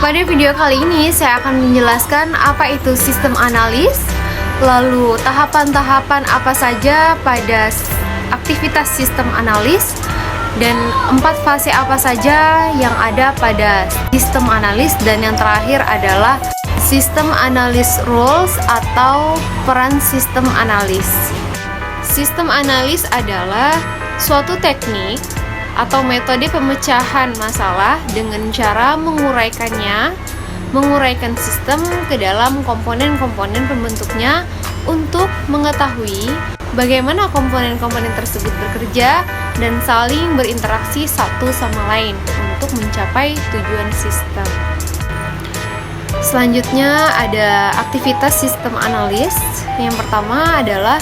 Pada video kali ini saya akan menjelaskan apa itu sistem analis, lalu tahapan-tahapan apa saja pada aktivitas sistem analis, dan 4 fase apa saja yang ada pada sistem analis, dan yang terakhir adalah sistem analis rules atau peran sistem analis. Sistem analis adalah suatu teknik atau metode pemecahan masalah dengan cara menguraikan sistem ke dalam komponen-komponen pembentuknya untuk mengetahui bagaimana komponen-komponen tersebut bekerja dan saling berinteraksi satu sama lain untuk mencapai tujuan sistem. Selanjutnya ada aktivitas sistem analis. Yang pertama adalah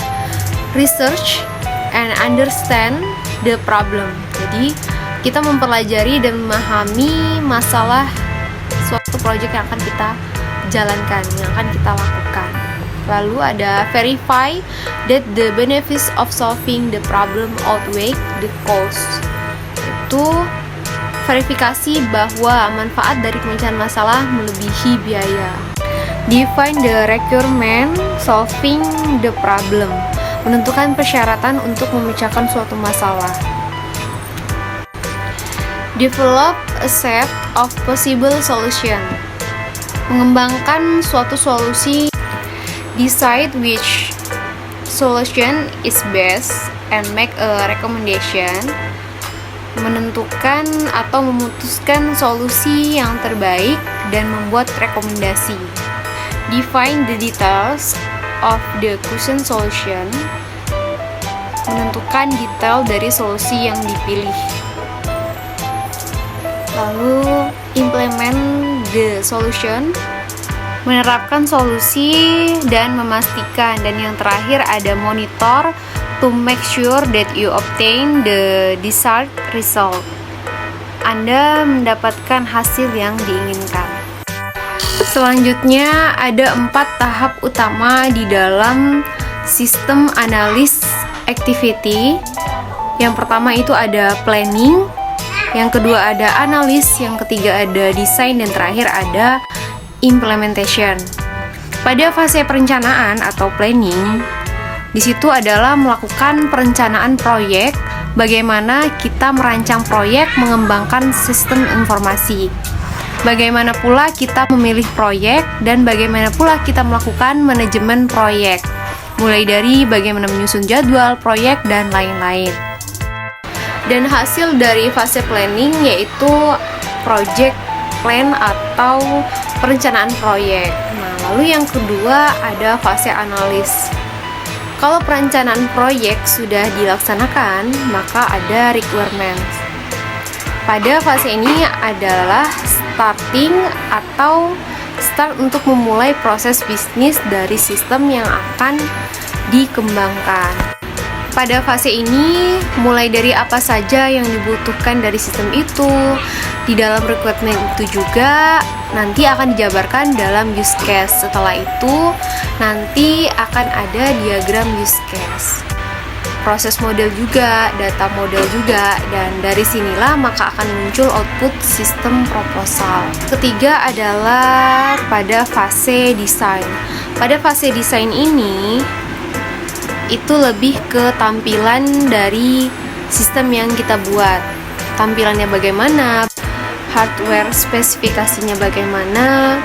research and understand the problem. Jadi kita mempelajari dan memahami masalah suatu proyek yang akan kita jalankan, yang akan kita lakukan. Lalu ada verify that the benefits of solving the problem outweigh the cost. Itu verifikasi bahwa manfaat dari pemecahan masalah melebihi biaya. Define the requirement solving the problem. Menentukan persyaratan untuk memecahkan suatu masalah. Develop a set of possible solution. Mengembangkan suatu solusi. Decide which solution is best and make a recommendation. Menentukan atau memutuskan solusi yang terbaik dan membuat rekomendasi. Define the details of the chosen solution. Menentukan detail dari solusi yang dipilih. Lalu implement the solution. Menerapkan solusi dan memastikan. Dan yang terakhir ada monitor to make sure that you obtain the desired result. Anda mendapatkan hasil yang diinginkan. Selanjutnya ada 4 tahap utama di dalam sistem analis activity. Yang pertama itu ada planning, yang kedua ada analis, yang ketiga ada design, dan terakhir ada implementation. Pada fase perencanaan atau planning, di situ adalah melakukan perencanaan proyek, bagaimana kita merancang proyek, mengembangkan sistem informasi. Bagaimana pula kita memilih proyek, dan bagaimana pula kita melakukan manajemen proyek, mulai dari bagaimana menyusun jadwal proyek dan lain-lain. Dan hasil dari fase planning yaitu project plan atau perencanaan proyek. Nah, lalu yang kedua ada fase analis. Kalau perencanaan proyek sudah dilaksanakan, maka ada requirements. Pada fase ini adalah starting atau start untuk memulai proses bisnis dari sistem yang akan dikembangkan. Pada fase ini, mulai dari apa saja yang dibutuhkan dari sistem itu, di dalam requirement itu juga nanti akan dijabarkan dalam use case. Setelah itu, nanti akan ada diagram use case. Proses model juga, data model juga, dan dari sinilah maka akan muncul output sistem proposal. Ketiga adalah pada fase desain. Pada fase desain ini, itu lebih ke tampilan dari sistem yang kita buat. Tampilannya bagaimana, hardware spesifikasinya bagaimana,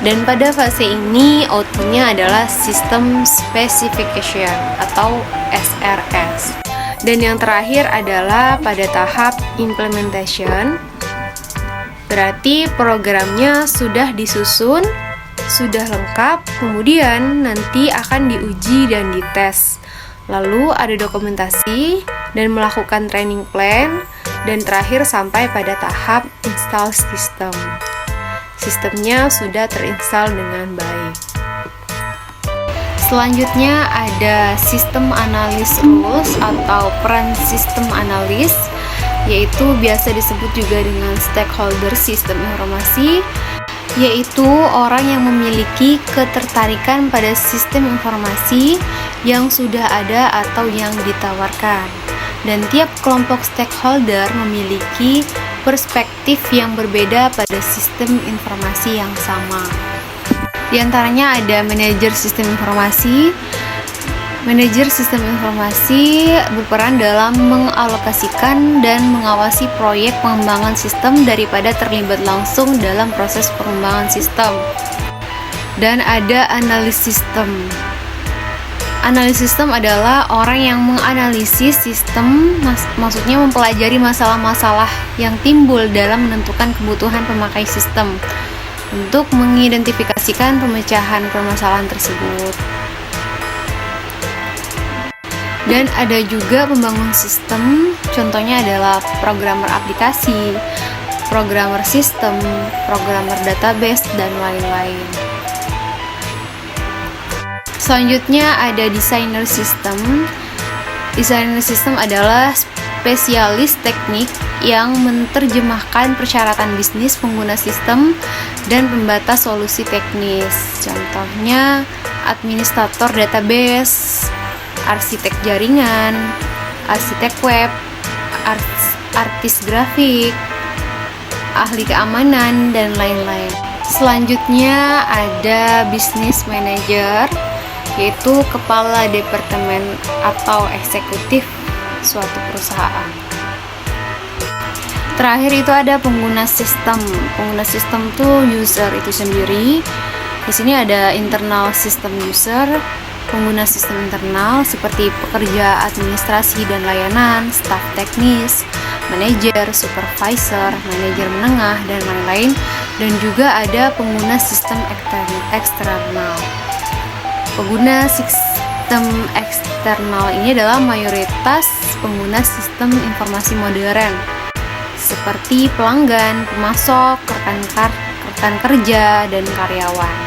dan pada fase ini outputnya adalah system specification atau SRS. Dan yang terakhir adalah pada tahap implementation. Berarti programnya sudah disusun, sudah lengkap, kemudian nanti akan diuji dan dites. Lalu ada dokumentasi dan melakukan training plan, dan terakhir sampai pada tahap install system. Sistemnya sudah terinstall dengan baik. Selanjutnya ada sistem analis rules atau peran sistem analis, yaitu biasa disebut juga dengan stakeholder sistem informasi, yaitu orang yang memiliki ketertarikan pada sistem informasi yang sudah ada atau yang ditawarkan. Dan tiap kelompok stakeholder memiliki perspektif yang berbeda pada sistem informasi yang sama. Di antaranya ada manajer sistem informasi. Manajer sistem informasi berperan dalam mengalokasikan dan mengawasi proyek pengembangan sistem daripada terlibat langsung dalam proses pengembangan sistem. Dan ada analis sistem. Analis sistem adalah orang yang menganalisis sistem, maksudnya mempelajari masalah-masalah yang timbul dalam menentukan kebutuhan pemakai sistem untuk mengidentifikasikan pemecahan permasalahan tersebut. Dan ada juga pembangun sistem, contohnya adalah programmer aplikasi, programmer sistem, programmer database, dan lain-lain. Selanjutnya ada desainer sistem. Desainer sistem adalah spesialis teknik yang menerjemahkan persyaratan bisnis pengguna sistem dan pembatas solusi teknis. Contohnya administrator database, arsitek jaringan, arsitek web, artis grafik, ahli keamanan, dan lain-lain. Selanjutnya ada business manager, yaitu kepala departemen atau eksekutif suatu perusahaan. Terakhir itu ada pengguna sistem. Pengguna sistem tuh user itu sendiri. Di sini ada internal system user, pengguna sistem internal seperti pekerja administrasi dan layanan, staf teknis, manajer, supervisor, manajer menengah, dan lain-lain. Dan juga ada pengguna sistem eksternal. Pengguna sistem eksternal ini adalah mayoritas pengguna sistem informasi modern, seperti pelanggan, pemasok, rekan kerja, dan karyawan.